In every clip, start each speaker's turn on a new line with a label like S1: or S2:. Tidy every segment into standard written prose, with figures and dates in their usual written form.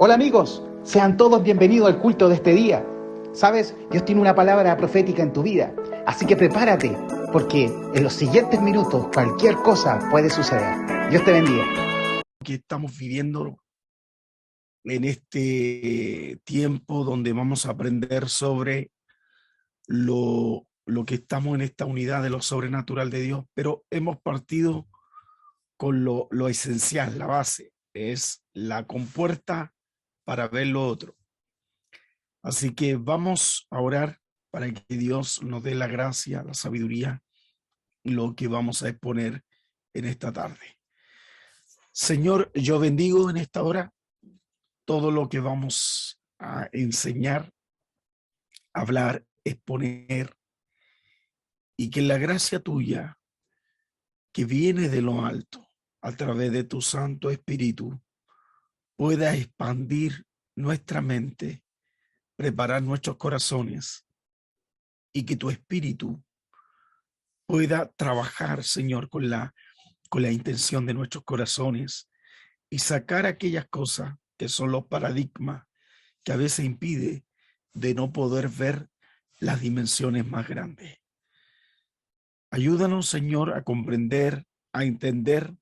S1: Hola amigos, sean todos bienvenidos al culto de este día. Sabes, Dios tiene una palabra profética en tu vida, así que prepárate, porque en los siguientes minutos cualquier cosa puede suceder. Dios te bendiga.
S2: Que estamos viviendo en este tiempo donde vamos a aprender sobre lo que estamos en esta unidad de lo sobrenatural de Dios, pero hemos partido con lo esencial, la base, es la compuerta para ver lo otro. Así que vamos a orar para que Dios nos dé la gracia, la sabiduría, lo que vamos a exponer en esta tarde. Señor, yo bendigo en esta hora todo lo que vamos a enseñar, hablar, exponer, y que la gracia tuya, que viene de lo alto, a través de tu Santo Espíritu, pueda expandir nuestra mente, preparar nuestros corazones, y que tu Espíritu pueda trabajar, Señor, con la intención de nuestros corazones y sacar aquellas cosas que son los paradigmas que a veces impide de no poder ver las dimensiones más grandes. Ayúdanos, Señor, a comprender, a entender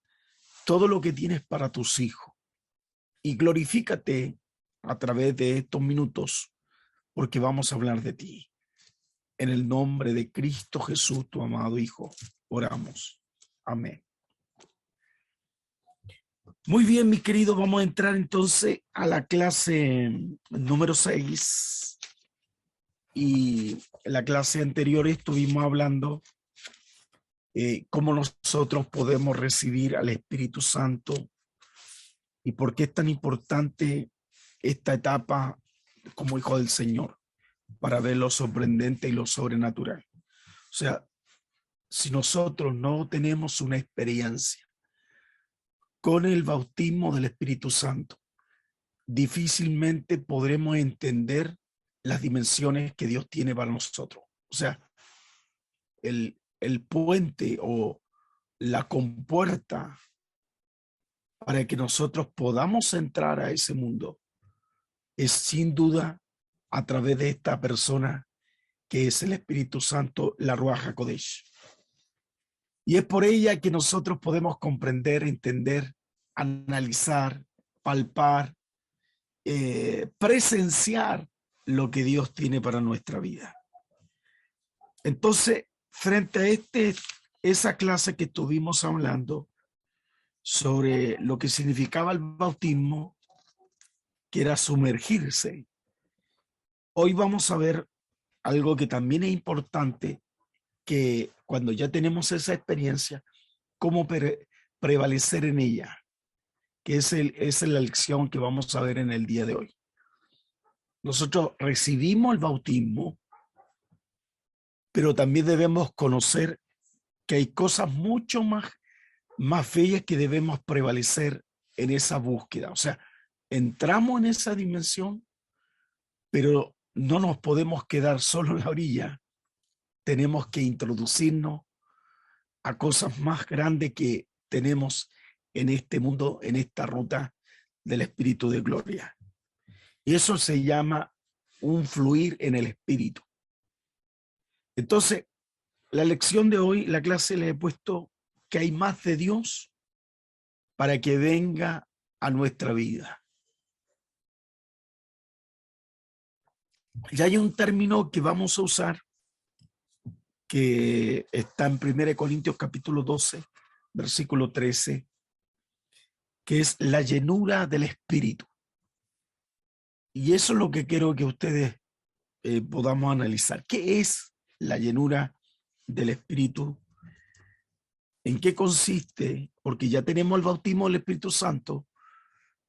S2: todo lo que tienes para tus hijos, y glorifícate a través de estos minutos, porque vamos a hablar de ti. En el nombre de Cristo Jesús, tu amado Hijo, oramos. Amén. Muy bien, mi querido, vamos a entrar entonces a la clase número 6. Y en la clase anterior estuvimos hablando cómo nosotros podemos recibir al Espíritu Santo y por qué es tan importante esta etapa como hijo del Señor, para ver lo sorprendente y lo sobrenatural. O sea, si nosotros no tenemos una experiencia con el bautismo del Espíritu Santo, difícilmente podremos entender las dimensiones que Dios tiene para nosotros. O sea, el puente o la compuerta para que nosotros podamos entrar a ese mundo es sin duda a través de esta persona que es el Espíritu Santo, la Ruach HaKodesh. Y es por ella que nosotros podemos comprender, entender, analizar, palpar, presenciar lo que Dios tiene para nuestra vida. Entonces, frente a esa clase que estuvimos hablando sobre lo que significaba el bautismo, que era sumergirse, hoy vamos a ver algo que también es importante, que cuando ya tenemos esa experiencia, cómo prevalecer en ella, que es la lección que vamos a ver en el día de hoy. Nosotros recibimos el bautismo, pero también debemos conocer que hay cosas mucho más bellas que debemos prevalecer en esa búsqueda. O sea, entramos en esa dimensión, pero no nos podemos quedar solo en la orilla. Tenemos que introducirnos a cosas más grandes que tenemos en este mundo, en esta ruta del Espíritu de Gloria. Y eso se llama un fluir en el Espíritu. Entonces, la lección de hoy, la clase le he puesto que hay más de Dios para que venga a nuestra vida. Ya hay un término que vamos a usar que está en 1 Corintios capítulo 12, versículo 13, que es la llenura del Espíritu. Y eso es lo que quiero que ustedes podamos analizar. ¿Qué es la llenura del Espíritu? ¿En qué consiste? Porque ya tenemos el bautismo del Espíritu Santo,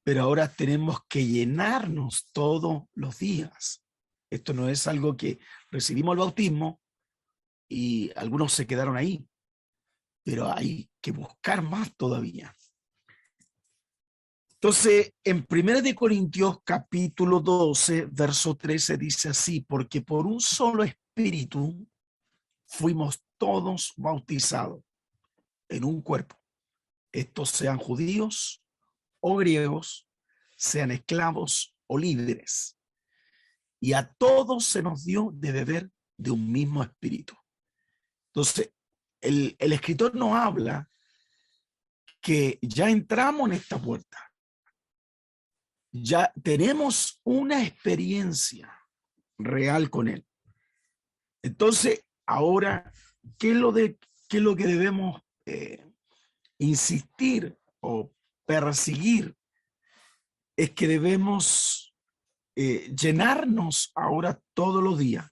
S2: pero ahora tenemos que llenarnos todos los días. Esto no es algo que recibimos el bautismo y algunos se quedaron ahí, pero hay que buscar más todavía. Entonces, en 1 Corintios capítulo 12, verso 13 dice así: porque por un solo espíritu fuimos todos bautizados en un cuerpo, estos sean judíos o griegos, sean esclavos o libres. Y a todos se nos dio de beber de un mismo espíritu. Entonces, el escritor nos habla que ya entramos en esta puerta. Ya tenemos una experiencia real con él. Entonces, ahora, ¿qué es lo que debemos insistir o perseguir? Es que debemos llenarnos ahora todos los días.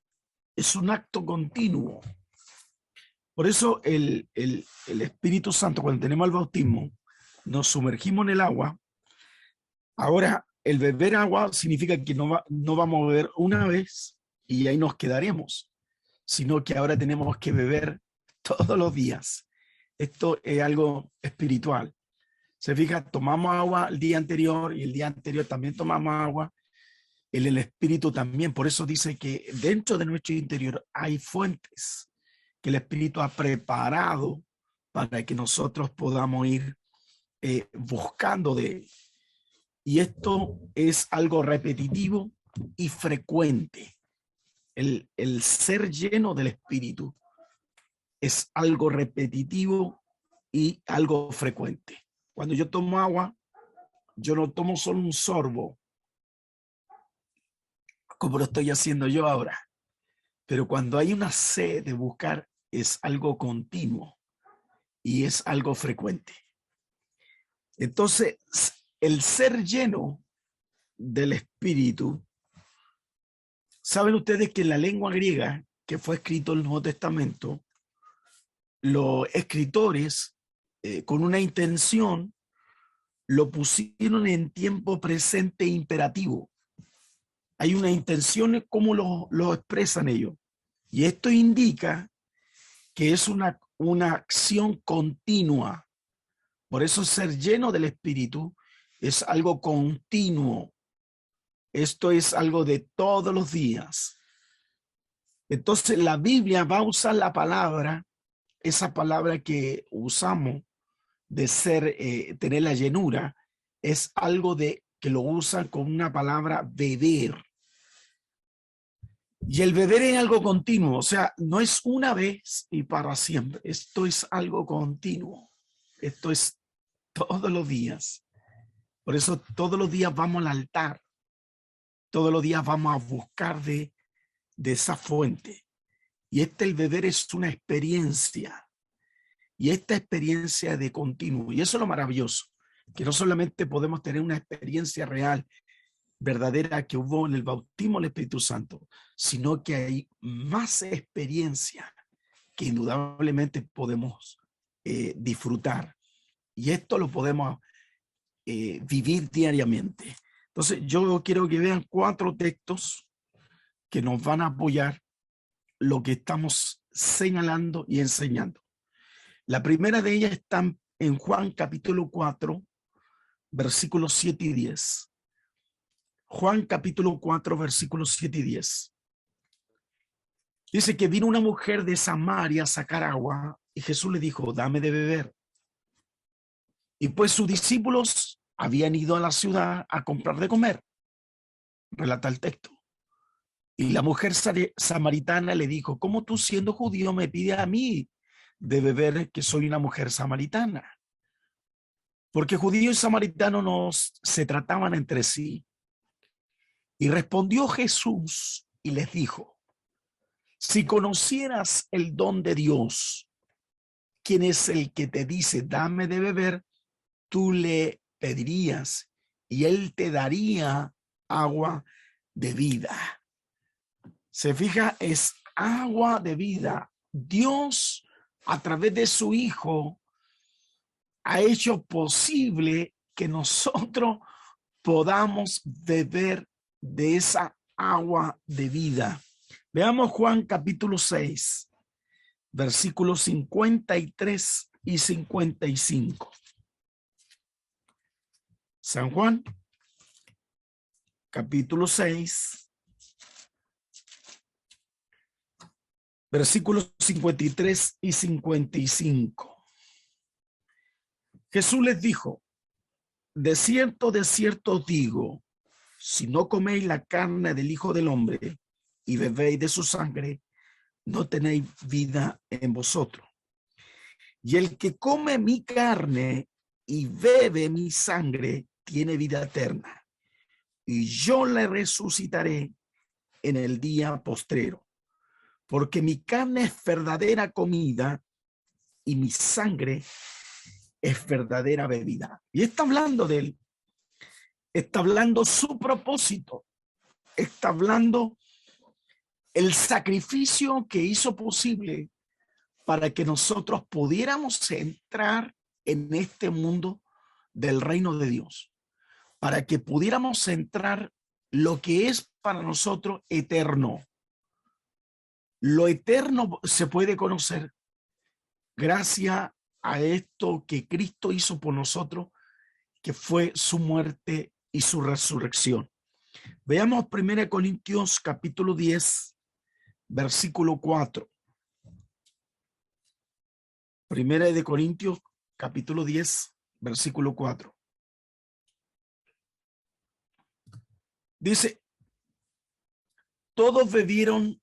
S2: Es un acto continuo. Por eso el Espíritu Santo, cuando tenemos el bautismo, nos sumergimos en el agua. Ahora, el beber agua significa que no vamos a beber una vez y ahí nos quedaremos, sino que ahora tenemos que beber todos los días. Esto es algo espiritual. Se fija, tomamos agua el día anterior y el día anterior también tomamos agua. El espíritu también. Por eso dice que dentro de nuestro interior hay fuentes que el espíritu ha preparado para que nosotros podamos ir buscando de él. Y esto es algo repetitivo y frecuente. El ser lleno del espíritu es algo repetitivo y algo frecuente. Cuando yo tomo agua, yo no tomo solo un sorbo, como lo estoy haciendo yo ahora. Pero cuando hay una sed de buscar, es algo continuo y es algo frecuente. Entonces, el ser lleno del Espíritu, ¿saben ustedes que en la lengua griega que fue escrito el Nuevo Testamento, los escritores, con una intención, lo pusieron en tiempo presente imperativo? Hay una intención en cómo lo expresan ellos. Y esto indica que es una acción continua. Por eso ser lleno del Espíritu es algo continuo. Esto es algo de todos los días. Entonces la Biblia va a usar la palabra, esa palabra que usamos de ser, tener la llenura, es algo de que lo usan con una palabra beber. Y el beber es algo continuo, o sea, no es una vez y para siempre. Esto es algo continuo. Esto es todos los días. Por eso todos los días vamos al altar. Todos los días vamos a buscar de esa fuente. Y el beber es una experiencia. Y esta experiencia de continuo. Y eso es lo maravilloso. Que no solamente podemos tener una experiencia real, verdadera que hubo en el bautismo del Espíritu Santo, sino que hay más experiencia que indudablemente podemos disfrutar. Y esto lo podemos vivir diariamente. Entonces, yo quiero que vean 4 textos que nos van a apoyar lo que estamos señalando y enseñando. La primera de ellas está en Juan capítulo 4, versículos 7 y 10. Juan capítulo 4, versículos 7 y 10. Dice que vino una mujer de Samaria a sacar agua y Jesús le dijo, dame de beber. Y pues sus discípulos habían ido a la ciudad a comprar de comer. Relata el texto. Y la mujer samaritana le dijo, ¿cómo tú siendo judío me pides a mí de beber que soy una mujer samaritana? Porque judío y samaritano no se trataban entre sí. Y respondió Jesús y les dijo, si conocieras el don de Dios, ¿quién es el que te dice, dame de beber? Tú le pedirías y él te daría agua de vida. Se fija, es agua de vida. Dios, a través de su Hijo, ha hecho posible que nosotros podamos beber de esa agua de vida. Veamos Juan capítulo 6, versículos 53 y 55. San Juan, capítulo 6, versículos 53 y 55. Jesús les dijo, de cierto os digo, si no coméis la carne del Hijo del Hombre y bebéis de su sangre, no tenéis vida en vosotros. Y el que come mi carne y bebe mi sangre tiene vida eterna, y yo le resucitaré en el día postrero, porque mi carne es verdadera comida y mi sangre es verdadera bebida. Y está hablando de él, está hablando su propósito, está hablando el sacrificio que hizo posible para que nosotros pudiéramos entrar en este mundo del reino de Dios, para que pudiéramos entrar lo que es para nosotros eterno. Lo eterno se puede conocer gracias a esto que Cristo hizo por nosotros, que fue su muerte y su resurrección. Veamos 1 Corintios capítulo 10, versículo 4. 1 Corintios capítulo 10, versículo 4. Dice, todos bebieron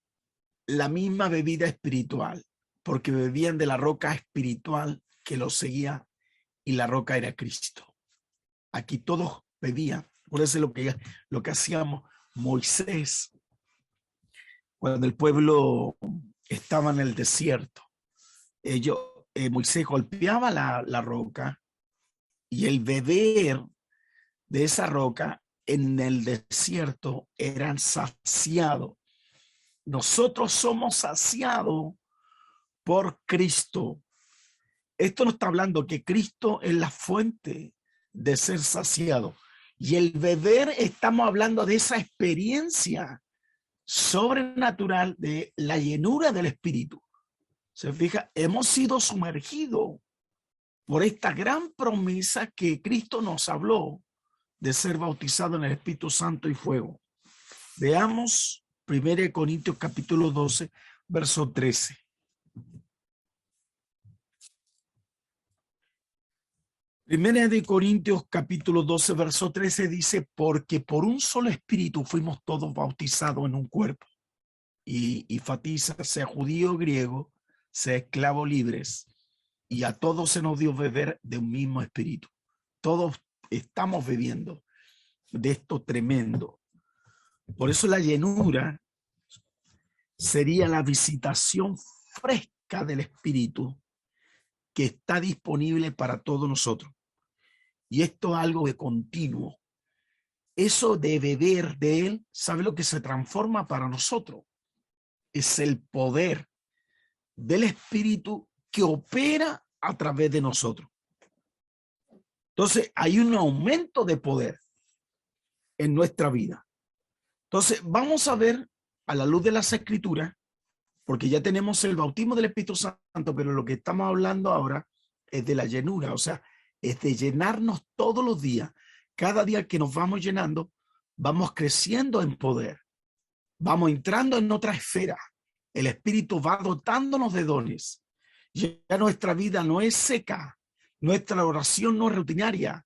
S2: la misma bebida espiritual, porque bebían de la roca espiritual que los seguía, y la roca era Cristo. Aquí todos bebían. Por eso es lo que hacíamos Moisés cuando el pueblo estaba en el desierto. Moisés golpeaba la roca, y el beber de esa roca en el desierto eran saciados. Nosotros somos saciados por Cristo. Esto no está hablando que Cristo es la fuente de ser saciado. Y el beber, estamos hablando de esa experiencia sobrenatural de la llenura del Espíritu. Se fija, hemos sido sumergidos por esta gran promesa que Cristo nos habló de ser bautizado en el Espíritu Santo y fuego. Veamos 1 Corintios capítulo 12, verso 13. Primera de Corintios capítulo 12, verso 13 dice, porque por un solo espíritu fuimos todos bautizados en un cuerpo. Y enfatiza, sea judío o griego, sea esclavo libres, y a todos se nos dio beber de un mismo espíritu. Todos estamos bebiendo de esto tremendo. Por eso la llenura sería la visitación fresca del Espíritu que está disponible para todos nosotros. Y esto es algo de continuo. Eso de beber de él, ¿sabe lo que se transforma para nosotros? Es el poder del Espíritu que opera a través de nosotros. Entonces, hay un aumento de poder en nuestra vida. Entonces, vamos a ver a la luz de las Escrituras, porque ya tenemos el bautismo del Espíritu Santo, pero lo que estamos hablando ahora es de la llenura, o sea, es de llenarnos todos los días. Cada día que nos vamos llenando, vamos creciendo en poder, vamos entrando en otra esfera. El Espíritu va dotándonos de dones. Ya nuestra vida no es seca, nuestra oración no es rutinaria.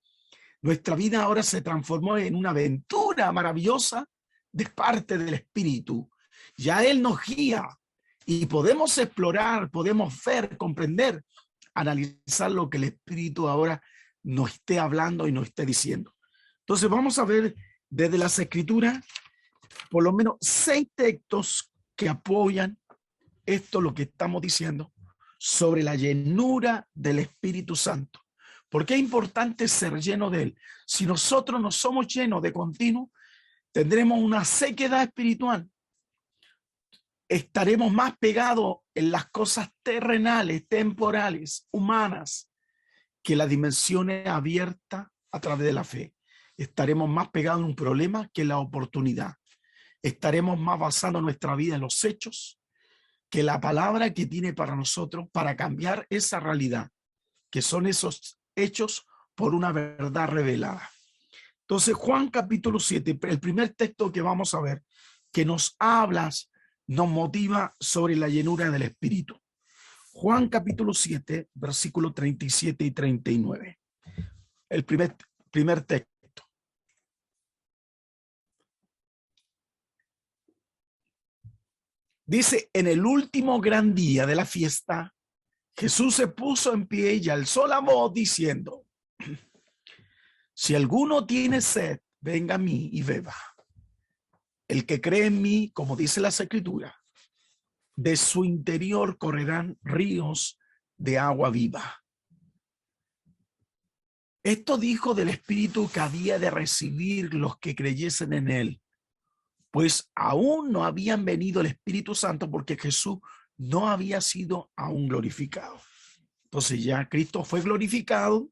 S2: Nuestra vida ahora se transformó en una aventura maravillosa de parte del Espíritu. Ya Él nos guía y podemos explorar, podemos ver, comprender, analizar lo que el Espíritu ahora nos esté hablando y nos esté diciendo. Entonces vamos a ver desde las Escrituras por lo menos 6 textos que apoyan esto, lo que estamos diciendo sobre la llenura del Espíritu Santo. ¿Por qué es importante ser lleno de él? Si nosotros no somos llenos de continuo, tendremos una sequedad espiritual. Estaremos más pegados en las cosas terrenales, temporales, humanas, que las dimensiones abiertas a través de la fe. Estaremos más pegados en un problema que en la oportunidad. Estaremos más basando nuestra vida en los hechos que la palabra que tiene para nosotros para cambiar esa realidad, que son esos hechos por una verdad revelada. Entonces, Juan capítulo 7, el primer texto que vamos a ver, que nos habla, nos motiva sobre la llenura del Espíritu. Juan capítulo 7, versículos 37 y 39. El primer primer texto. Dice, en el último gran día de la fiesta, Jesús se puso en pie y alzó la voz diciendo, si alguno tiene sed, venga a mí y beba. El que cree en mí, como dice la Escritura, de su interior correrán ríos de agua viva. Esto dijo del Espíritu que había de recibir los que creyesen en él, pues aún no habían venido el Espíritu Santo porque Jesús no había sido aún glorificado. Entonces ya Cristo fue glorificado,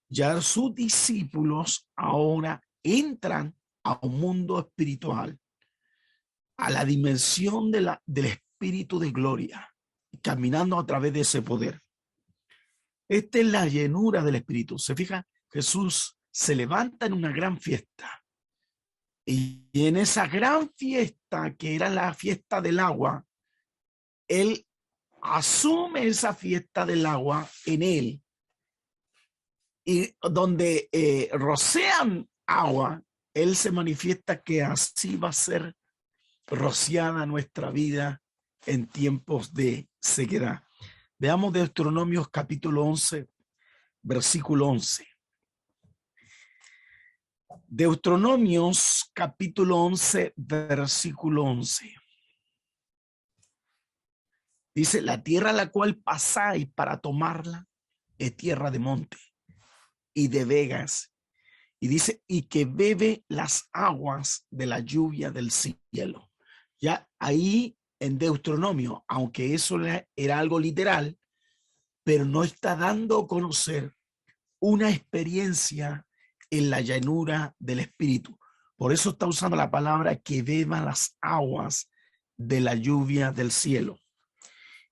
S2: ya sus discípulos ahora entran a un mundo espiritual, a la dimensión del Espíritu de gloria, caminando a través de ese poder. Esta es la llenura del Espíritu. Se fija, Jesús se levanta en una gran fiesta. Y en esa gran fiesta, que era la fiesta del agua, Él asume esa fiesta del agua en Él. Y donde rocian agua, Él se manifiesta que así va a ser rociada nuestra vida en tiempos de sequedad. Veamos Deuteronomios capítulo 11, versículo 11. Deuteronomios capítulo 11, versículo 11. Dice, la tierra a la cual pasáis para tomarla es tierra de monte y de vegas. Y dice, y que bebe las aguas de la lluvia del cielo. Ya ahí en Deuteronomio, aunque eso era algo literal, pero no está dando a conocer una experiencia en la llanura del Espíritu. Por eso está usando la palabra que beba las aguas de la lluvia del cielo.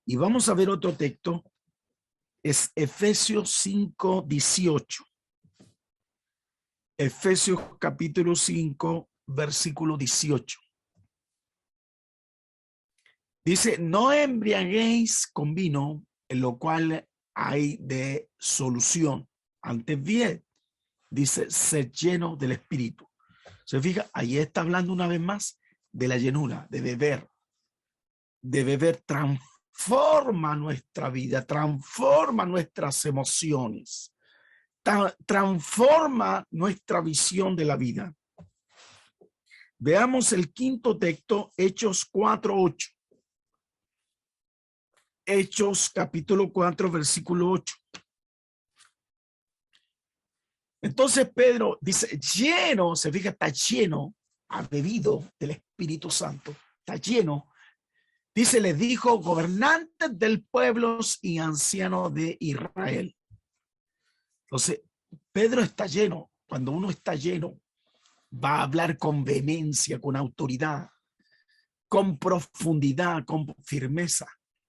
S2: Y vamos a ver otro texto, es Efesios 5, 18. Efesios capítulo 5, versículo 18. Dice, no embriaguéis con vino, en lo cual hay de solución. Antes bien, dice, ser lleno del Espíritu. Se fija, ahí está hablando una vez más de la llenura, de beber. De beber transforma nuestra vida, transforma nuestras emociones, transforma nuestra visión de la vida. Veamos el quinto texto, Hechos 4, 8. Hechos capítulo 4, versículo 8. Entonces Pedro dice, lleno, se fija, está lleno, ha bebido del Espíritu Santo, está lleno. Dice, les dijo, gobernantes del pueblo y ancianos de Israel. Entonces, Pedro está lleno. Cuando uno está lleno, va a hablar con vehemencia, con autoridad, con profundidad, con firmeza.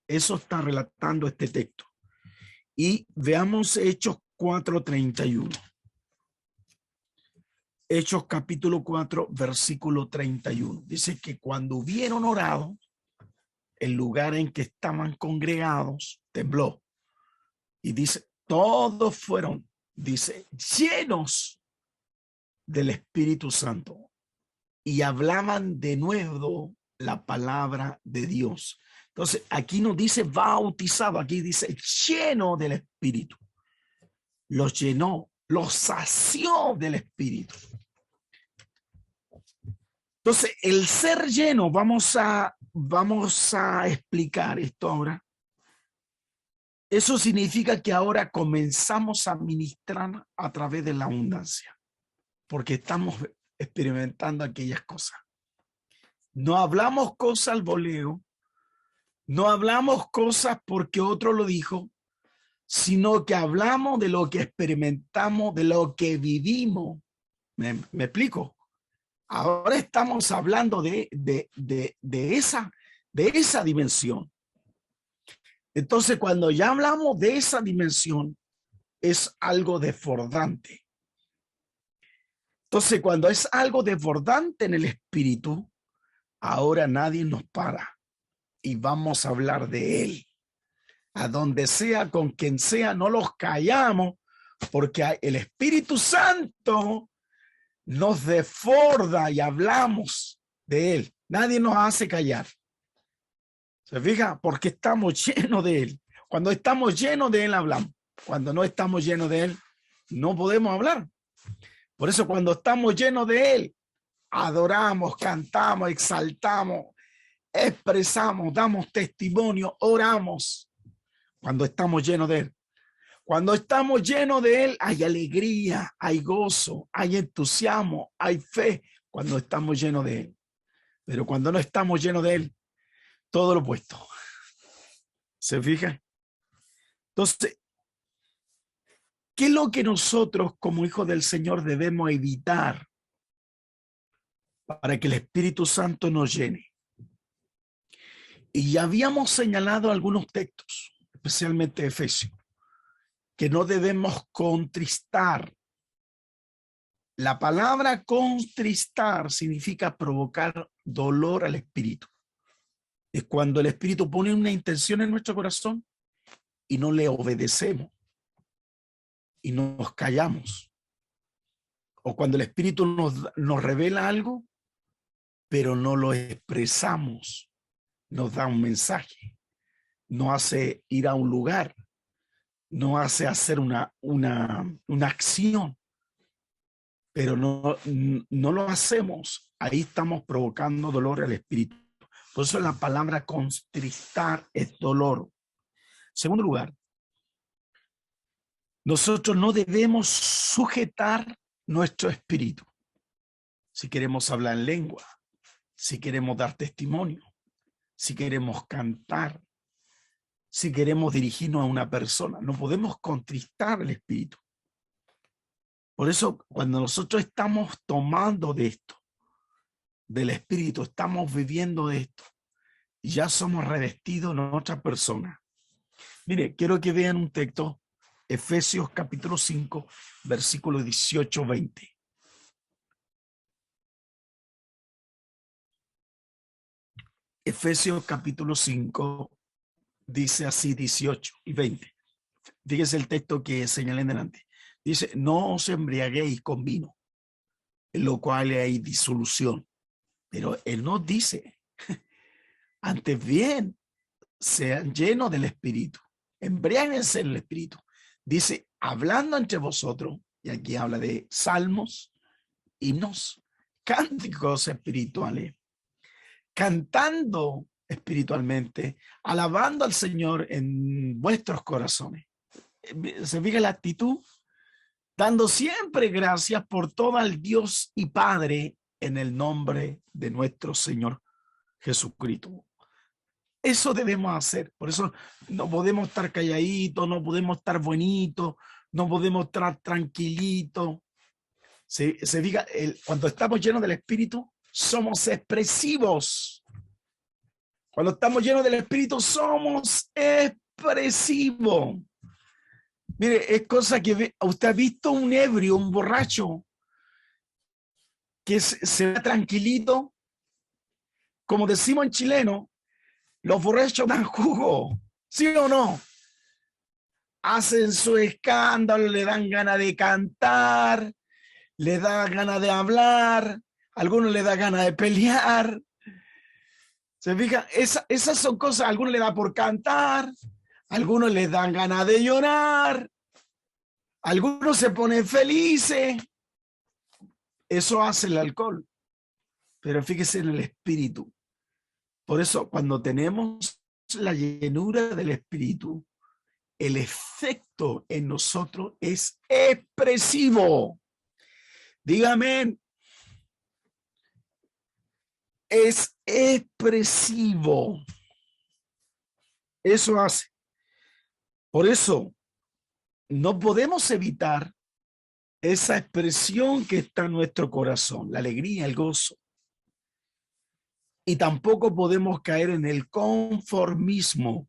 S2: Eso está relatando este texto. Y veamos Hechos 4:31. Hechos capítulo 4, versículo 31. Dice que cuando hubieron orado, el lugar en que estaban congregados tembló. Y dice, todos fueron, dice, llenos del Espíritu Santo y hablaban de nuevo la palabra de Dios. Entonces, aquí no dice bautizado, aquí dice lleno del Espíritu. Los llenó, los sació del Espíritu. Entonces, el ser lleno, vamos a explicar esto ahora. Eso significa que ahora comenzamos a ministrar a través de la abundancia, porque estamos experimentando aquellas cosas. No hablamos cosas al voleo, no hablamos cosas porque otro lo dijo, sino que hablamos de lo que experimentamos, de lo que vivimos. ¿Me explico? Ahora estamos hablando de esa dimensión. Entonces, cuando ya hablamos de esa dimensión, es algo desbordante. Entonces, cuando es algo desbordante en el espíritu, ahora nadie nos para y vamos a hablar de él. A donde sea, con quien sea, no los callamos, Porque el Espíritu Santo nos desborda y hablamos de Él. Nadie nos hace callar. ¿Se fija? Porque estamos llenos de Él. Cuando estamos llenos de Él, hablamos. Cuando no estamos llenos de Él, no podemos hablar. Por eso cuando estamos llenos de Él, adoramos, cantamos, exaltamos, expresamos, damos testimonio, oramos. Cuando estamos llenos de Él. Cuando estamos llenos de Él, hay alegría, hay gozo, hay entusiasmo, hay fe. Cuando estamos llenos de Él. Pero cuando no estamos llenos de Él, todo lo opuesto. ¿Se fija? Entonces, ¿qué es lo que nosotros como hijos del Señor debemos evitar para que el Espíritu Santo nos llene? Y ya habíamos señalado algunos textos, especialmente Efesios, que no debemos contristar. La palabra contristar significa provocar dolor al Espíritu. Es cuando el Espíritu pone una intención en nuestro corazón y no le obedecemos y nos callamos. O cuando el Espíritu nos revela algo, pero no lo expresamos, nos da un mensaje, nos hace ir a un lugar, nos hace hacer una acción, pero no lo hacemos. Ahí estamos provocando dolor al Espíritu. Por eso la palabra contristar es dolor. Segundo lugar, nosotros no debemos sujetar nuestro espíritu. Si queremos hablar en lengua, si queremos dar testimonio, si queremos cantar, si queremos dirigirnos a una persona, no podemos contristar el espíritu. Por eso, cuando nosotros estamos tomando de esto, del espíritu, estamos viviendo de esto, ya somos revestidos en otra persona. Mire, quiero que vean un texto, Efesios capítulo 5, versículos 18-20. Efesios capítulo 5 dice así 18 y 20. Fíjese el texto que señalé delante. Dice, no os embriaguéis con vino, en lo cual hay disolución. Pero él nos dice, antes bien, sean llenos del Espíritu, embriáguense en el Espíritu. Dice, hablando entre vosotros, y aquí habla de salmos, himnos, cánticos espirituales, cantando espiritualmente, alabando al Señor en vuestros corazones. ¿Se fija la actitud? Dando siempre gracias por todo al Dios y Padre en el nombre de nuestro Señor Jesucristo. Eso debemos hacer. Por eso no podemos estar calladitos, no podemos estar bonitos, no podemos estar tranquilitos. Se fija, cuando estamos llenos del Espíritu, somos expresivos. Cuando estamos llenos del Espíritu, somos expresivos. Mire, es cosa que usted ha visto un ebrio, un borracho, que se ve tranquilito. Como decimos en chileno, los borrachos dan jugo, ¿sí o no? Hacen su escándalo, le dan ganas de cantar, le da ganas de hablar, a algunos le da ganas de pelear. ¿Se fija? Esas son cosas, a algunos le da por cantar, a algunos les dan ganas de llorar, a algunos se ponen felices. Eso hace el alcohol. Pero fíjese en el espíritu. Por eso, cuando tenemos la llenura del espíritu, el efecto en nosotros es expresivo. Dígame, es expresivo. Eso hace. Por eso, no podemos evitar esa expresión que está en nuestro corazón, la alegría, el gozo. Y tampoco podemos caer en el conformismo.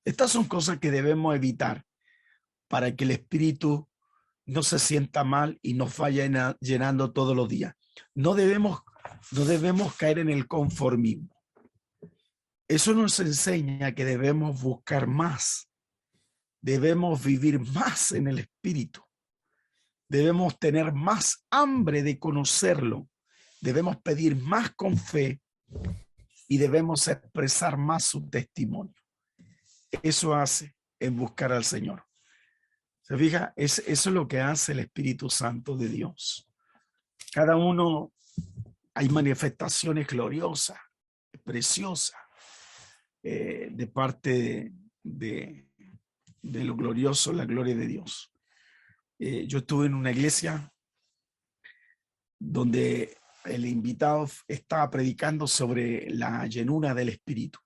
S2: Estas son cosas que debemos evitar para que el espíritu no se sienta mal y nos vaya llenando todos los días. No debemos caer en el conformismo. Eso nos enseña que debemos buscar más. Debemos vivir más en el espíritu. Debemos tener más hambre de conocerlo. Debemos pedir más con fe y debemos expresar más su testimonio. Eso hace en buscar al Señor. ¿Se fija? Eso es lo que hace el Espíritu Santo de Dios. Cada uno hay manifestaciones gloriosas, preciosas, de parte de lo glorioso, la gloria de Dios. Yo estuve en una iglesia donde el invitado estaba predicando sobre la llenura del Espíritu.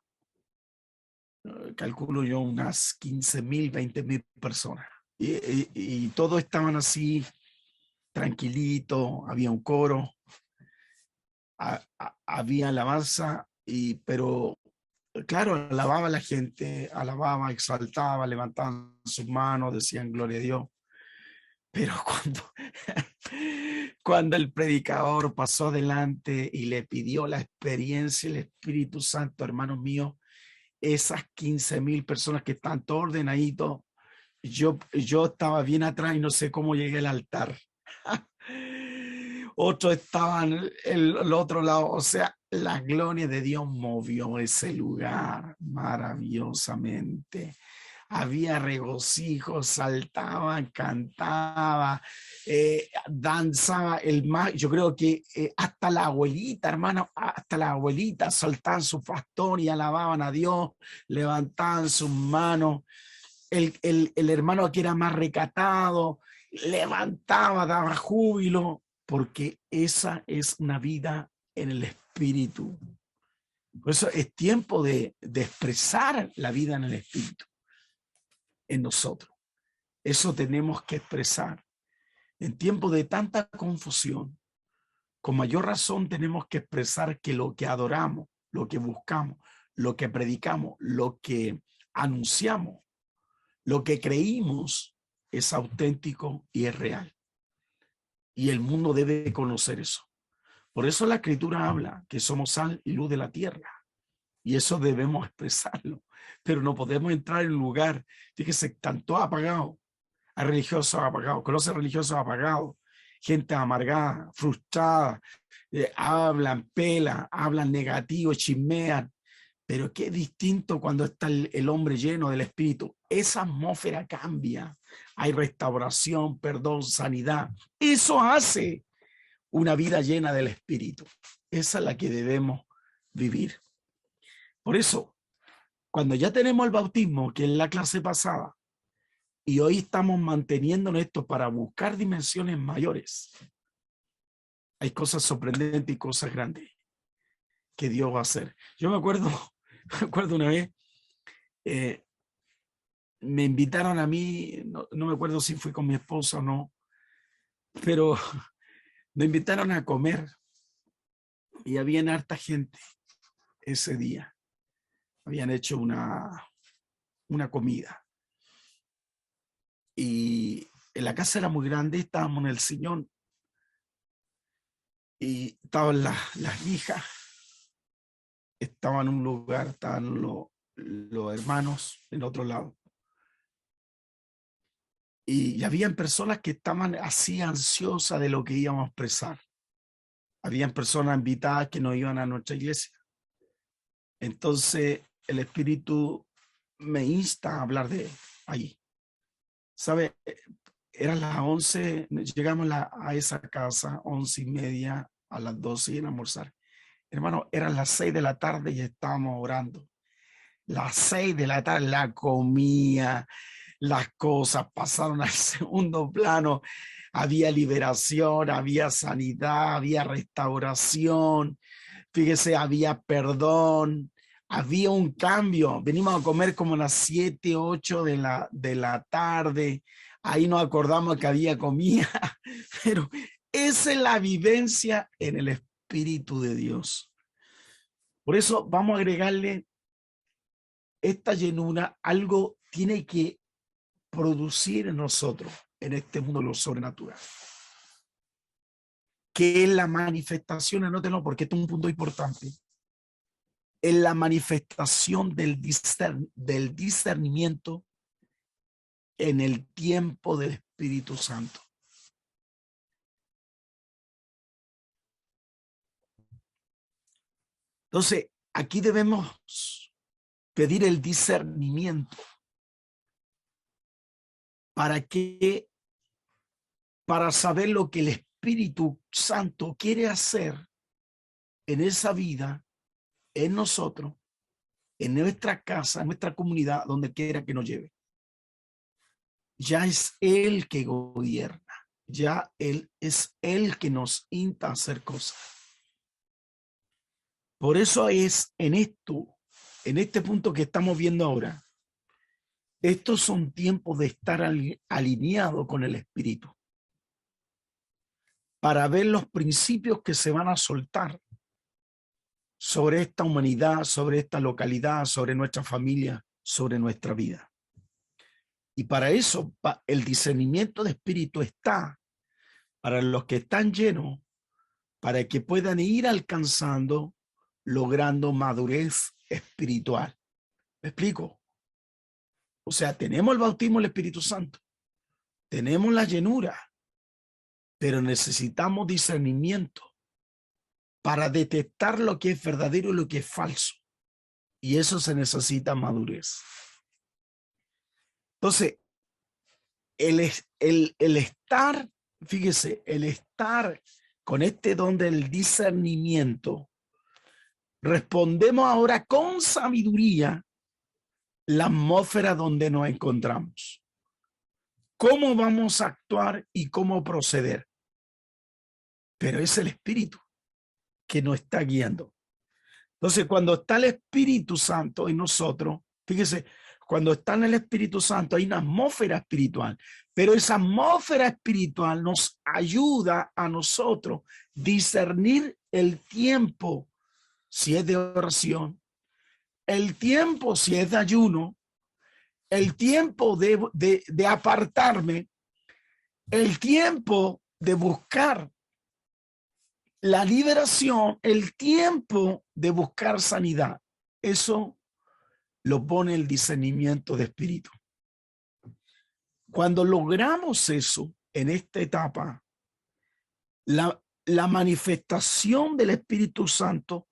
S2: Calculo yo unas 15,000, 20,000 personas. Y todos estaban así, tranquilitos, había un coro, había alabanza, pero claro, alababa a la gente, alababa, exaltaba, levantaban sus manos, decían gloria a Dios. Pero cuando el predicador pasó adelante y le pidió la experiencia del Espíritu Santo, hermanos míos, esas 15,000 personas que están todos ordenaditos, yo estaba bien atrás y no sé cómo llegué al altar. Otros estaban el otro lado, o sea, la gloria de Dios movió ese lugar maravillosamente. Había regocijo, saltaban, cantaba, danzaba yo creo que hasta la abuelita, hermano, hasta la abuelita saltaban su bastón y alababan a Dios, levantaban sus manos. El hermano que era más recatado, levantaba, daba júbilo, porque esa es una vida en el Espíritu. Por eso es tiempo de expresar la vida en el Espíritu en nosotros. Eso tenemos que expresar. En tiempos de tanta confusión, con mayor razón tenemos que expresar que lo que adoramos, lo que buscamos, lo que predicamos, lo que anunciamos, lo que creímos es auténtico y es real. Y el mundo debe conocer eso. Por eso la Escritura habla que somos sal y luz de la tierra. Y eso debemos expresarlo. Pero no podemos entrar en un lugar, fíjese, están todos apagados. Hay religiosos apagados, conoce religiosos apagados, gente amargada, frustrada, hablan, pelan, hablan negativo, chismean. Pero qué distinto cuando está el hombre lleno del Espíritu. Esa atmósfera cambia. Hay restauración, perdón, sanidad. Eso hace una vida llena del Espíritu. Esa es la que debemos vivir. Por eso, cuando ya tenemos el bautismo, que es la clase pasada, y hoy estamos manteniéndonos esto para buscar dimensiones mayores, hay cosas sorprendentes y cosas grandes que Dios va a hacer. Yo me acuerdo una vez, me invitaron a mí, no me acuerdo si fui con mi esposa o no, pero me invitaron a comer y había harta gente ese día. Habían hecho una comida. Y en la casa era muy grande, estábamos en el sillón y estaban las hijas, estaban en un lugar, estaban los hermanos en otro lado. Y habían personas que estaban así ansiosas de lo que íbamos a expresar. Habían personas invitadas que no iban a nuestra iglesia. Entonces el Espíritu me insta a hablar de ahí. ¿Sabe? Eran las 11, llegamos a esa casa, 11:30, a las 12 y en almorzar. Hermano, eran las 6 de la tarde y estábamos orando. Las 6 de la tarde, la comida, las cosas pasaron al segundo plano. Había liberación, había sanidad, había restauración. Fíjese, había perdón, había un cambio. Venimos a comer como a las 7, 8 de la tarde. Ahí nos acordamos que había comida, pero esa es la vivencia en el Espíritu de Dios. Por eso vamos a agregarle esta llenura. Algo tiene que producir en nosotros, en este mundo, lo sobrenatural. Que es la manifestación, anótenlo porque esto es un punto importante. Es la manifestación del discernimiento en el tiempo del Espíritu Santo. Entonces, aquí debemos pedir el discernimiento. ¿Para qué? Para saber lo que el Espíritu Santo quiere hacer en esa vida, en nosotros, en nuestra casa, en nuestra comunidad, donde quiera que nos lleve. Ya es Él que gobierna. Ya Él es Él que nos insta a hacer cosas. Por eso es en este punto que estamos viendo ahora, estos son tiempos de estar alineado con el Espíritu, para ver los principios que se van a soltar sobre esta humanidad, sobre esta localidad, sobre nuestra familia, sobre nuestra vida. Y para eso el discernimiento de espíritu está para los que están llenos, para que puedan ir alcanzando, logrando madurez espiritual. ¿Me explico? O sea, tenemos el bautismo del Espíritu Santo, tenemos la llenura, pero necesitamos discernimiento para detectar lo que es verdadero y lo que es falso. Y eso se necesita madurez. Entonces, el estar, fíjese, el estar con este don del discernimiento, respondemos ahora con sabiduría la atmósfera donde nos encontramos. ¿Cómo vamos a actuar y cómo proceder? Pero es el Espíritu que nos está guiando. Entonces, cuando está el Espíritu Santo en nosotros, fíjese, cuando está en el Espíritu Santo hay una atmósfera espiritual, pero esa atmósfera espiritual nos ayuda a nosotros discernir el tiempo, si es de oración, el tiempo, si es de ayuno, el tiempo de apartarme, el tiempo de buscar la liberación, el tiempo de buscar sanidad. Eso lo pone el discernimiento de espíritu. Cuando logramos eso en esta etapa, la manifestación del Espíritu Santo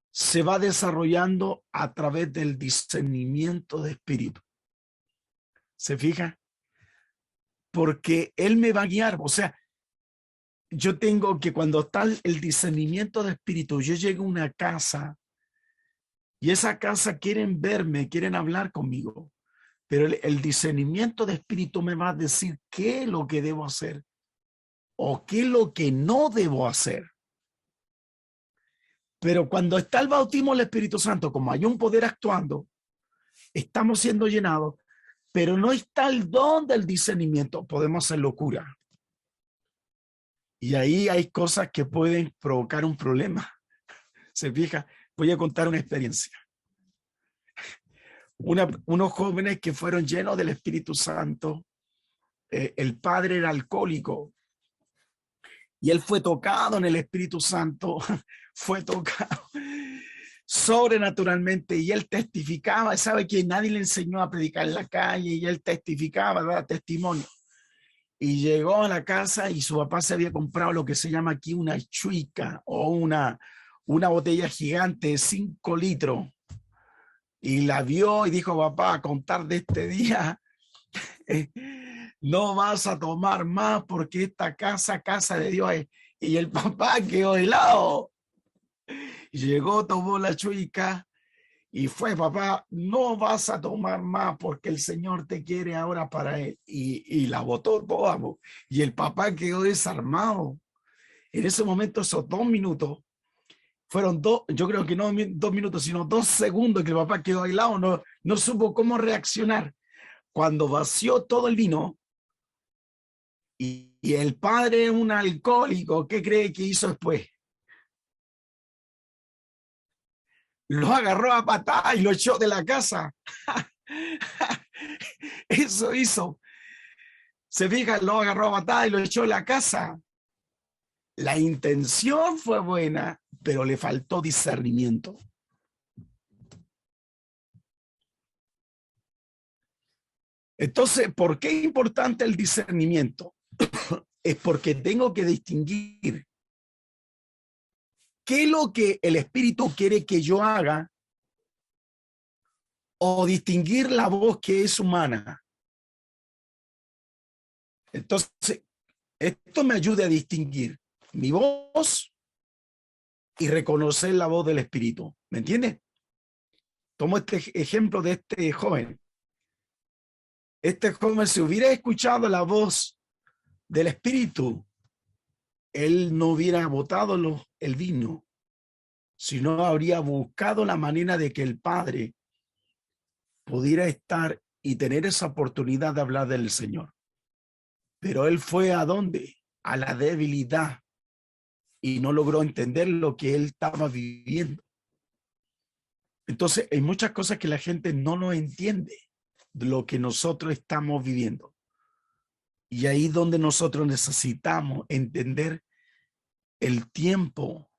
S2: se va desarrollando a través del discernimiento de espíritu. ¿Se fija? Porque Él me va a guiar. O sea, yo tengo que, cuando está el discernimiento de espíritu, yo llego a una casa y esa casa quieren verme, quieren hablar conmigo, pero el discernimiento de espíritu me va a decir qué es lo que debo hacer o qué es lo que no debo hacer. Pero cuando está el bautismo del Espíritu Santo, como hay un poder actuando, estamos siendo llenados, pero no está el don del discernimiento, podemos hacer locura. Y ahí hay cosas que pueden provocar un problema. ¿Se fija? Voy a contar una experiencia. Unos jóvenes que fueron llenos del Espíritu Santo, el padre era alcohólico y él fue tocado en el Espíritu Santo, fue tocado sobrenaturalmente y él testificaba. Sabe que nadie le enseñó a predicar en la calle y él testificaba, daba testimonio. Y llegó a la casa y su papá se había comprado lo que se llama aquí una chuica o una botella gigante de 5 litros. Y la vio y dijo: papá, a contar de este día, no vas a tomar más porque esta casa de Dios es. Y el papá quedó helado. Llegó, tomó la chuica y fue: papá, no vas a tomar más porque el Señor te quiere ahora para Él. Y la botó toda. Y el papá quedó desarmado. En ese momento, esos 2 minutos, fueron yo creo que no 2 minutos, sino 2 segundos que el papá quedó aislado, no supo cómo reaccionar. Cuando vació todo el vino y el padre, un alcohólico, ¿qué cree que hizo después? Lo agarró a patada y lo echó de la casa. Eso hizo. Se fija, lo agarró a patada y lo echó de la casa. La intención fue buena, pero le faltó discernimiento. Entonces, ¿por qué es importante el discernimiento? Es porque tengo que distinguir ¿qué es lo que el Espíritu quiere que yo haga? O distinguir la voz que es humana. Entonces, esto me ayuda a distinguir mi voz y reconocer la voz del Espíritu. ¿Me entiendes? Tomo este ejemplo de este joven. Este joven, si hubiera escuchado la voz del Espíritu, él no hubiera botado el vino, sino habría buscado la manera de que el Padre pudiera estar y tener esa oportunidad de hablar del Señor. Pero él fue ¿a dónde? A la debilidad y no logró entender lo que él estaba viviendo. Entonces, hay muchas cosas que la gente no lo entiende de lo que nosotros estamos viviendo. Y ahí donde nosotros necesitamos entender el tiempo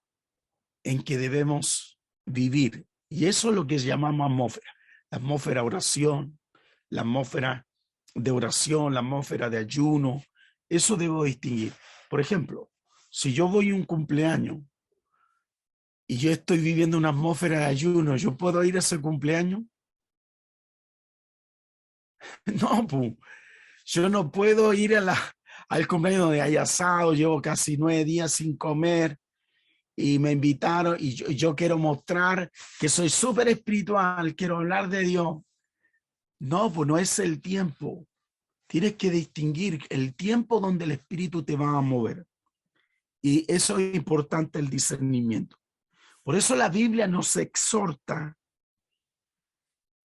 S2: en que debemos vivir. Y eso es lo que llamamos atmósfera. La atmósfera oración, la atmósfera de oración, la atmósfera de ayuno. Eso debo distinguir. Por ejemplo, si yo voy a un cumpleaños y yo estoy viviendo una atmósfera de ayuno, ¿yo puedo ir a ese cumpleaños? No, pues, yo no puedo ir al cumpleaños donde hay asado, llevo casi 9 días sin comer y me invitaron y yo quiero mostrar que soy súper espiritual, quiero hablar de Dios. No, pues no es el tiempo. Tienes que distinguir el tiempo donde el Espíritu te va a mover. Y eso es importante, el discernimiento. Por eso la Biblia nos exhorta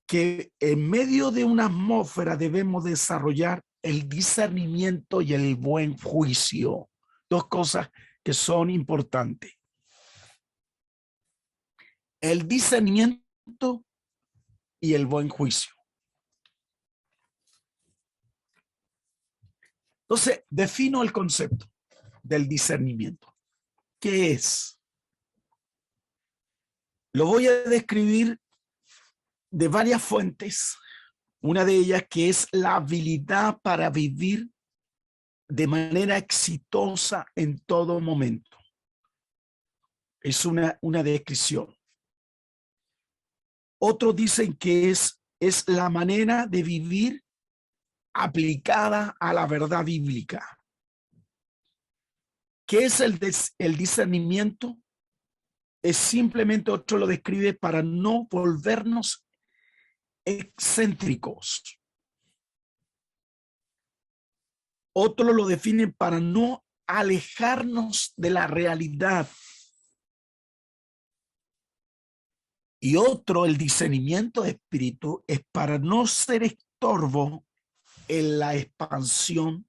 S2: que en medio de una atmósfera debemos desarrollar el discernimiento y el buen juicio. Dos cosas que son importantes. El discernimiento y el buen juicio. Entonces, defino el concepto del discernimiento. ¿Qué es? Lo voy a describir de varias fuentes. Una de ellas que es la habilidad para vivir de manera exitosa en todo momento. Es una descripción. Otros dicen que es la manera de vivir aplicada a la verdad bíblica. ¿Qué es el discernimiento? Es simplemente, otro lo describe, para no volvernos excéntricos. Otro lo define para no alejarnos de la realidad. Y otro, el discernimiento de espíritu, es para no ser estorbo en la expansión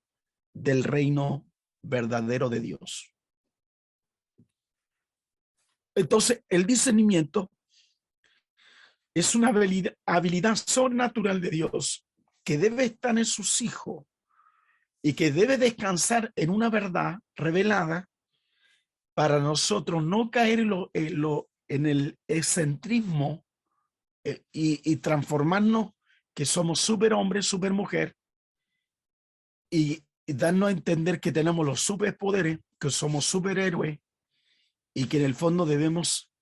S2: del reino verdadero de Dios. Entonces, el discernimiento es una habilidad sobrenatural de Dios que debe estar en sus hijos y que debe descansar en una verdad revelada para nosotros no caer en el excentrismo y transformarnos que somos superhombres, supermujer y darnos a entender que tenemos los superpoderes, que somos superhéroes y que en el fondo debemos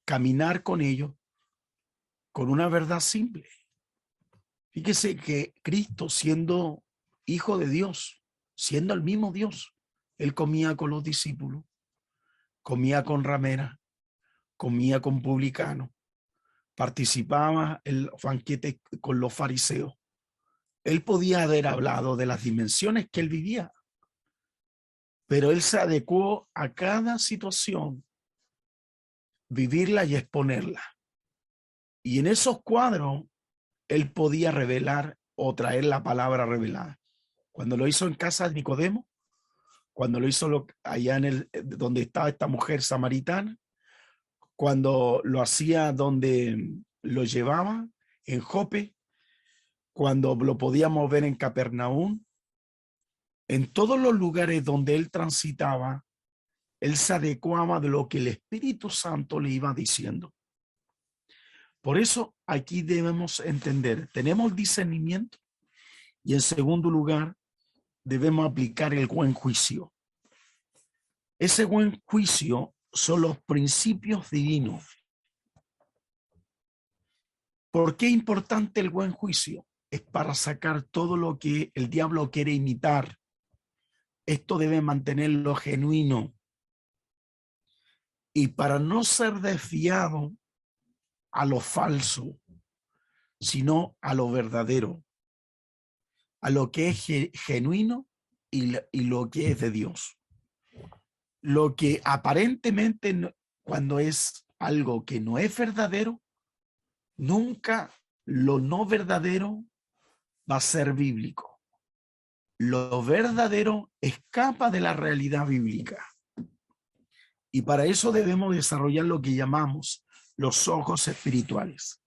S2: caminar con ellos con una verdad simple. Fíjese que Cristo, siendo hijo de Dios, siendo el mismo Dios, él comía con los discípulos, comía con rameras, comía con publicanos, participaba en el banquete con los fariseos. Él podía haber hablado de las dimensiones que él vivía, pero él se adecuó a cada situación, vivirla y exponerla. Y en esos cuadros, él podía revelar o traer la palabra revelada. Cuando lo hizo en casa de Nicodemo, cuando lo hizo allá donde estaba esta mujer samaritana, cuando lo hacía donde lo llevaba, en Jope, cuando lo podíamos ver en Capernaum, en todos los lugares donde él transitaba, él se adecuaba de lo que el Espíritu Santo le iba diciendo. Por eso aquí debemos entender, tenemos discernimiento y en segundo lugar debemos aplicar el buen juicio. Ese buen juicio son los principios divinos. ¿Por qué es importante el buen juicio? Es para sacar todo lo que el diablo quiere imitar. Esto debe mantenerlo genuino. Y para no ser desviado a lo falso, sino a lo verdadero, a lo que es genuino y lo que es de Dios. Lo que aparentemente, cuando es algo que no es verdadero, nunca lo no verdadero va a ser bíblico. Lo verdadero escapa de la realidad bíblica. Y para eso debemos desarrollar lo que llamamos los ojos espirituales.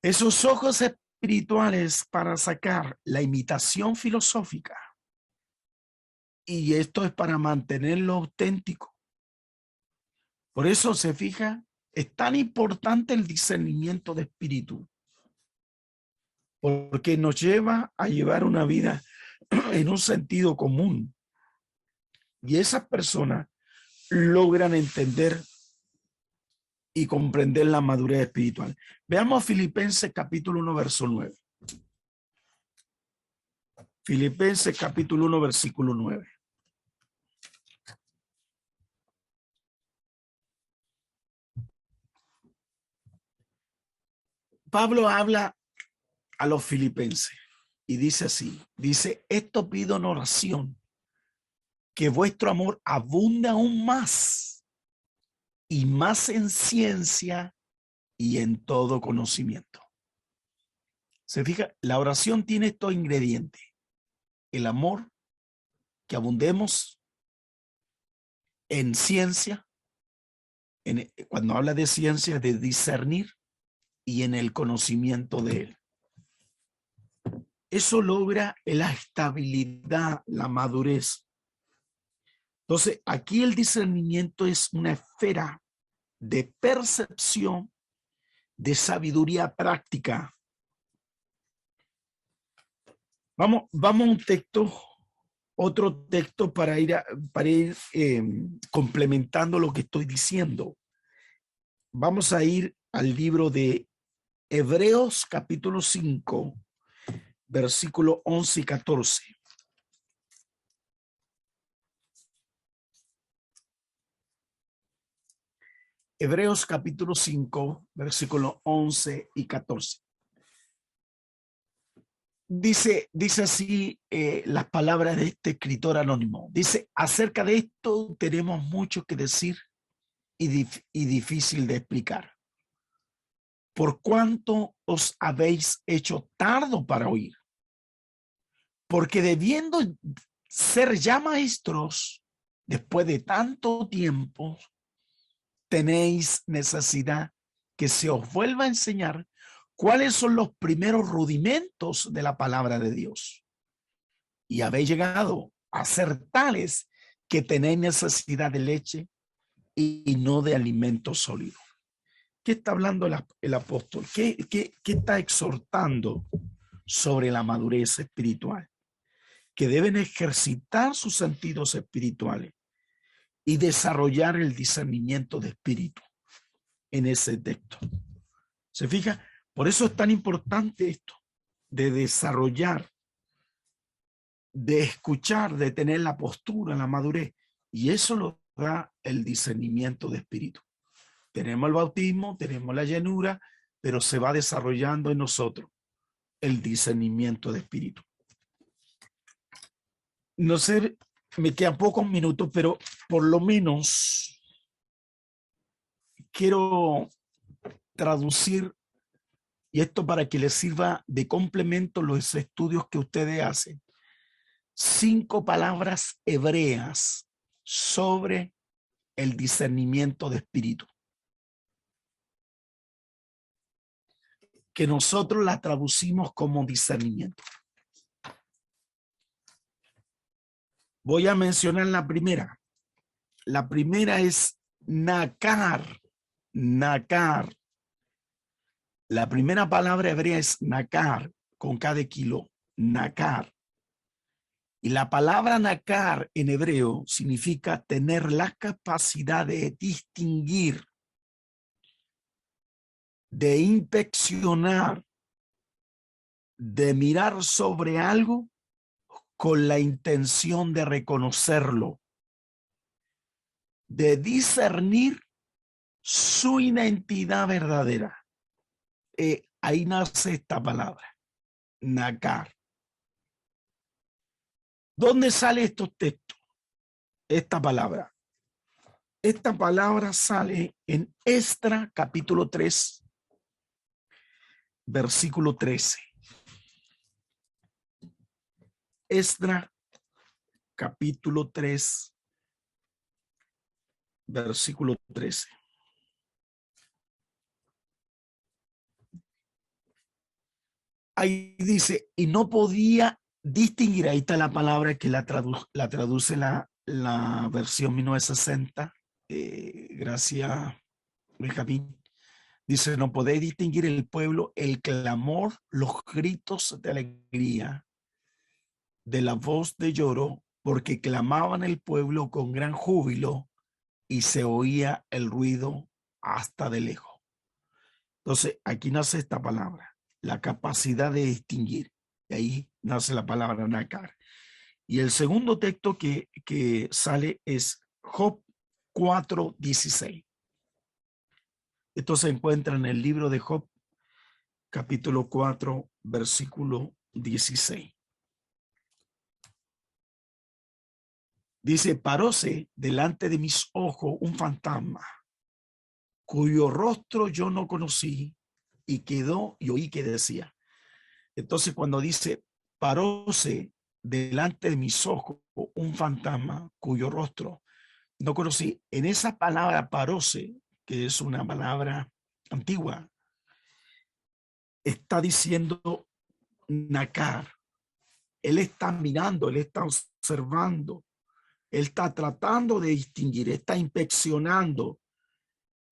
S2: Esos ojos espirituales para sacar la imitación filosófica. Y esto es para mantenerlo auténtico. Por eso se fija, es tan importante el discernimiento de espíritu. Porque nos lleva a llevar una vida en un sentido común. Y esas personas logran entender y comprender la madurez espiritual. Veamos Filipenses capítulo 1, verso 9. Filipenses capítulo 1, versículo 9. Pablo habla a los filipenses y dice así, dice, esto pido en oración, que vuestro amor abunde aún más y más en ciencia y en todo conocimiento. Se fija, la oración tiene estos ingredientes. El amor, que abundemos en ciencia, cuando habla de ciencia, de discernir, y en el conocimiento de él. Eso logra la estabilidad, la madurez. Entonces, aquí el discernimiento es una esfera de percepción, de sabiduría práctica. Vamos a un texto, otro texto para ir complementando lo que estoy diciendo. Vamos a ir al libro de Hebreos capítulo 5, versículo 11 y 14. Hebreos capítulo 5, versículo 11 y 14. Dice así las palabras de este escritor anónimo. Dice, acerca de esto tenemos mucho que decir y difícil de explicar. Por cuanto os habéis hecho tardo para oír. Porque debiendo ser ya maestros, después de tanto tiempo, tenéis necesidad que se os vuelva a enseñar cuáles son los primeros rudimentos de la palabra de Dios. Y habéis llegado a ser tales que tenéis necesidad de leche y no de alimento sólido. ¿Qué está hablando el apóstol? ¿Qué está exhortando sobre la madurez espiritual? Que deben ejercitar sus sentidos espirituales y desarrollar el discernimiento de espíritu en ese texto. ¿Se fija? Por eso es tan importante esto, de desarrollar, de escuchar, de tener la postura, la madurez. Y eso lo da el discernimiento de espíritu. Tenemos el bautismo, tenemos la llenura, pero se va desarrollando en nosotros el discernimiento de espíritu. No sé, me quedan pocos minutos, pero por lo menos quiero traducir, y esto para que les sirva de complemento los estudios que ustedes hacen, 5 palabras hebreas sobre el discernimiento de espíritu, que nosotros la traducimos como discernimiento. Voy a mencionar la primera. La primera es nakar. Nakar. La primera palabra hebrea es nakar, con K de kilo. Nakar. Y la palabra nakar en hebreo significa tener la capacidad de distinguir, de inspeccionar, de mirar sobre algo con la intención de reconocerlo, de discernir su identidad verdadera. Ahí nace esta palabra, nakar. ¿Dónde sale estos textos? Esta palabra. Esta palabra sale en Esdras capítulo 3, versículo 13. Esdras capítulo 3, versículo 13. Ahí dice, y no podía distinguir, ahí está la palabra que la traduce la versión 1960, gracias Benjamín. Dice, no podéis distinguir el pueblo, el clamor, los gritos de alegría, de la voz de lloro, porque clamaban el pueblo con gran júbilo y se oía el ruido hasta de lejos. Entonces, aquí nace esta palabra, la capacidad de distinguir. Y ahí nace la palabra nakar. Y el segundo texto que sale es Job 4:16. Esto se encuentra en el libro de Job, capítulo 4, versículo 16. Dice, paróse delante de mis ojos un fantasma, cuyo rostro yo no conocí, y quedó, y oí que decía. Entonces, cuando dice, paróse delante de mis ojos un fantasma, cuyo rostro no conocí, en esa palabra paróse, que es una palabra antigua, está diciendo nakar. Él está mirando, él está observando, él está tratando de distinguir, está inspeccionando,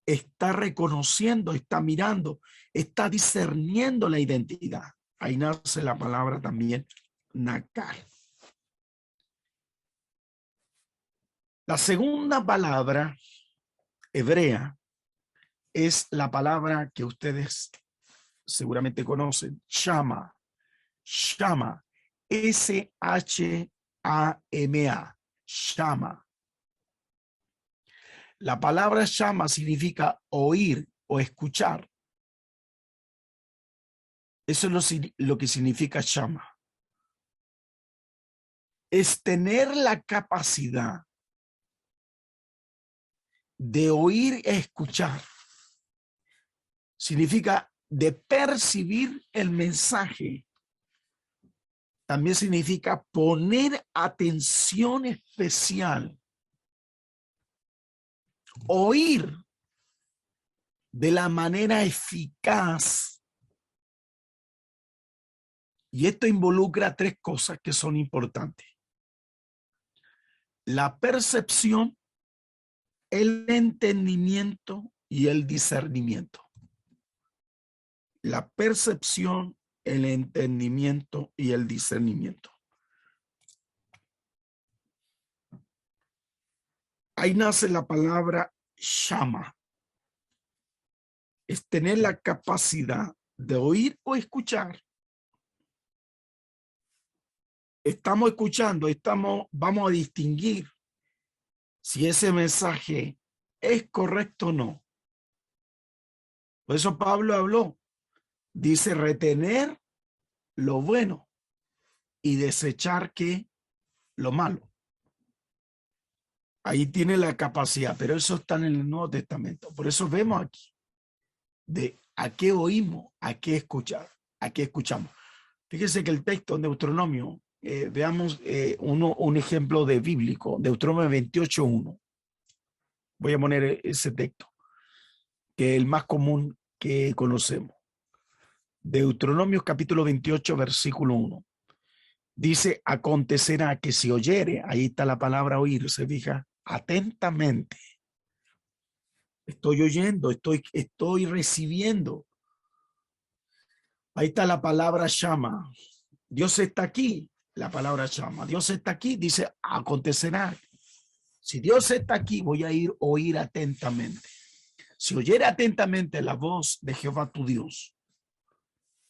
S2: está reconociendo, está mirando, está discerniendo la identidad. Ahí nace la palabra también nakar. La segunda palabra hebrea es la palabra que ustedes seguramente conocen, shama. Shama, S-H-A-M-A, shama. La palabra shama significa oír o escuchar. Eso es lo que significa shama. Es tener la capacidad de oír e escuchar. Significa de percibir el mensaje. También significa poner atención especial. Oír de la manera eficaz. Y esto involucra tres cosas que son importantes. La percepción, el entendimiento y el discernimiento. La percepción, el entendimiento y el discernimiento. Ahí nace la palabra shama. Es tener la capacidad de oír o escuchar. Estamos escuchando, vamos a distinguir si ese mensaje es correcto o no. Por eso Pablo habló, dice retener lo bueno y desechar lo malo. Ahí tiene la capacidad, pero eso está en el Nuevo Testamento. Por eso vemos aquí de a qué oímos, a qué escuchar, a qué escuchamos. Fíjese que el texto de Deuteronomio, veamos un ejemplo de bíblico, Deuteronomio 28:1. Voy a poner ese texto, que es el más común que conocemos. Deuteronomio capítulo 28, versículo 1. Dice, acontecerá que si oyere, ahí está la palabra oír, se fija, atentamente. Estoy oyendo, estoy recibiendo. Ahí está la palabra shama. Dios está aquí. la palabra llama. Dios está aquí, dice, acontecerá. Si Dios está aquí, voy a oír atentamente. Si oyera atentamente la voz de Jehová tu Dios,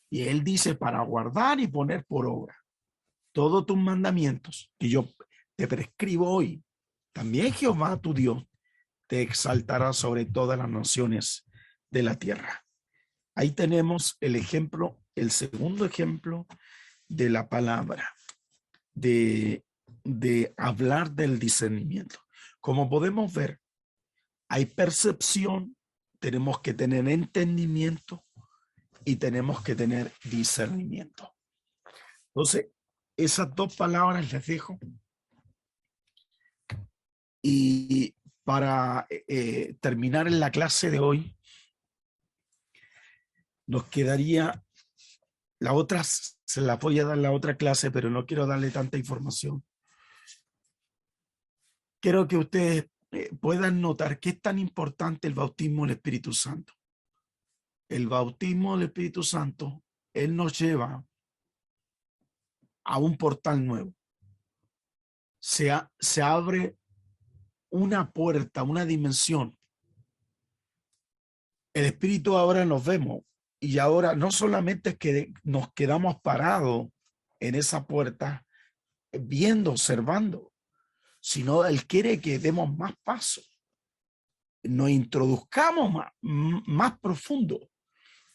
S2: y él dice para guardar y poner por obra todos tus mandamientos que yo te prescribo hoy, también Jehová tu Dios te exaltará sobre todas las naciones de la tierra. Ahí tenemos el ejemplo, el segundo ejemplo de la palabra, de hablar del discernimiento. Como podemos ver, hay percepción, tenemos que tener entendimiento y tenemos que tener discernimiento. Entonces, esas dos palabras les dejo. Y para terminar en la clase de hoy, nos quedaría la otra, se la voy a dar la otra clase, pero no quiero darle tanta información. Quiero que ustedes puedan notar qué es tan importante el bautismo del Espíritu Santo. El bautismo del Espíritu Santo, él nos lleva a un portal nuevo. Se abre una puerta, una dimensión. El Espíritu ahora nos vemos y ahora no solamente es que nos quedamos parados en esa puerta viendo, observando, sino Él quiere que demos más pasos, nos introduzcamos más profundo,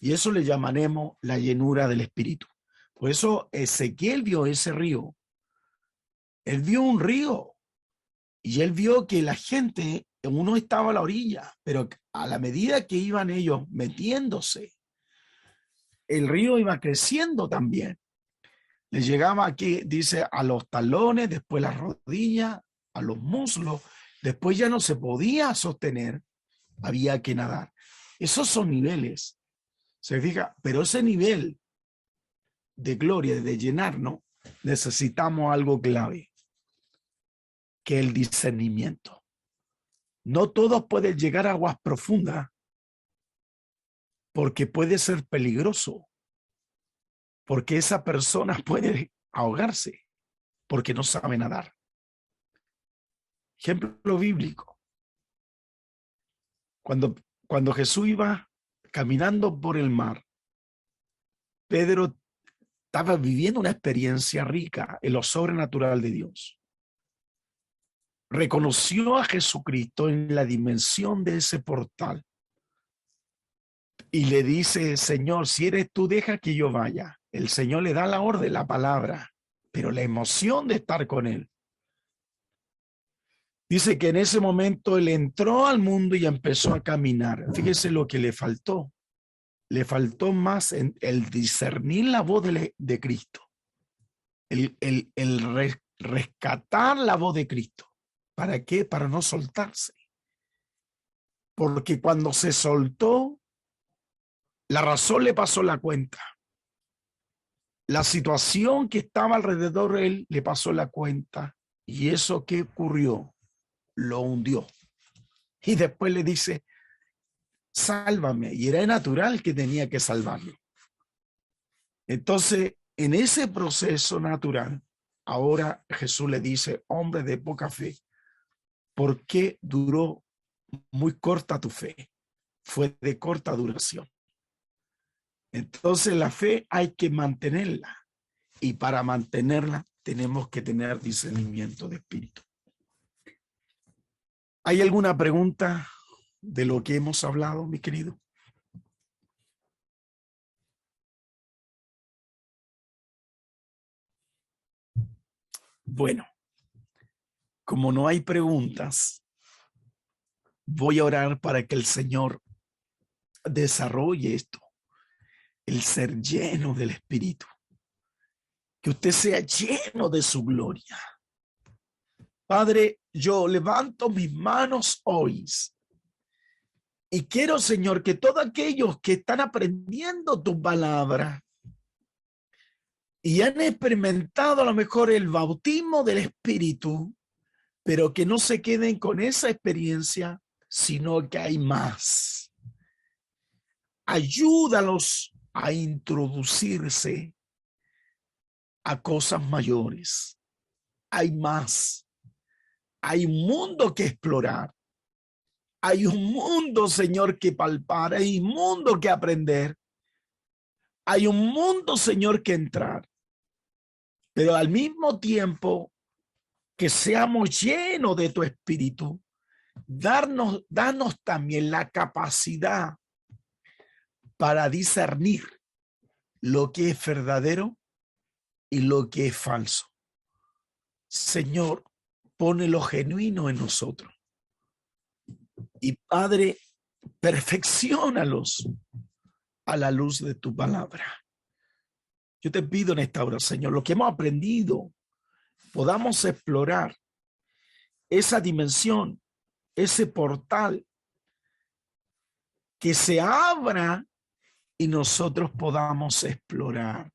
S2: y eso le llamaremos la llenura del Espíritu. Por eso Ezequiel vio ese río. Él vio un río y él vio que la gente, uno estaba a la orilla, pero a la medida que iban ellos metiéndose, el río iba creciendo también. Le llegaba aquí, dice, a los talones, después las rodillas, a los muslos, después ya no se podía sostener, había que nadar. Esos son niveles, se fija, pero ese nivel de gloria, de llenarnos, necesitamos algo clave, que el discernimiento. No todos pueden llegar a aguas profundas porque puede ser peligroso, porque esa persona puede ahogarse porque no sabe nadar. Ejemplo bíblico. Cuando Jesús iba caminando por el mar, Pedro estaba viviendo una experiencia rica en lo sobrenatural de Dios. Reconoció a Jesucristo en la dimensión de ese portal y le dice, Señor, si eres tú, deja que yo vaya. El Señor le da la orden, la palabra, pero la emoción de estar con él. Dice que en ese momento él entró al mundo y empezó a caminar. Fíjese lo que le faltó. Le faltó más en el discernir la voz de Cristo. El rescatar la voz de Cristo. ¿Para qué? Para no soltarse. Porque cuando se soltó, la razón le pasó la cuenta. La situación que estaba alrededor de él le pasó la cuenta. ¿Y eso qué ocurrió? Lo hundió. Y después le dice, sálvame. Y era natural que tenía que salvarlo. Entonces, en ese proceso natural, ahora Jesús le dice, hombre de poca fe, ¿por qué duró muy corta tu fe? Fue de corta duración. Entonces la fe hay que mantenerla, y para mantenerla tenemos que tener discernimiento de espíritu. ¿Hay alguna pregunta de lo que hemos hablado, mi querido? Bueno, como no hay preguntas, voy a orar para que el Señor desarrolle esto, el ser lleno del Espíritu, que usted sea lleno de su gloria. Padre, yo levanto mis manos hoy y quiero, Señor, que todos aquellos que están aprendiendo tu palabra y han experimentado a lo mejor el bautismo del Espíritu, pero que no se queden con esa experiencia, sino que hay más. Ayúdalos a introducirse a cosas mayores. Hay más. Hay un mundo que explorar. Hay un mundo, Señor, que palpar. Hay un mundo que aprender. Hay un mundo, Señor, que entrar. Pero al mismo tiempo que seamos llenos de tu espíritu, danos también la capacidad para discernir lo que es verdadero y lo que es falso. Señor, pone lo genuino en nosotros. Y Padre, perfecciónalos a la luz de tu palabra. Yo te pido en esta hora, Señor, lo que hemos aprendido, podamos explorar esa dimensión, ese portal, que se abra y nosotros podamos explorar,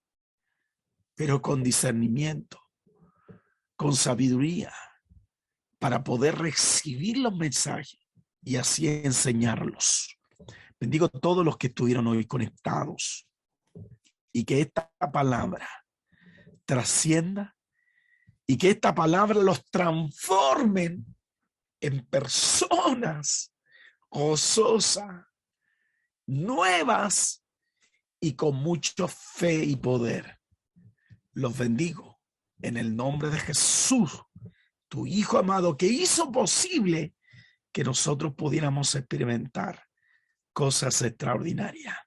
S2: pero con discernimiento, con sabiduría, para poder recibir los mensajes y así enseñarlos. Bendigo a todos los que estuvieron hoy conectados y que esta palabra trascienda y que esta palabra los transforme en personas gozosas, nuevas y con mucha fe y poder. Los bendigo en el nombre de Jesús, tu Hijo amado, que hizo posible que nosotros pudiéramos experimentar cosas extraordinarias.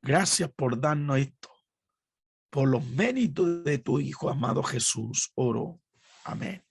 S2: Gracias por darnos esto. Por los méritos de tu Hijo amado Jesús, oro. Amén.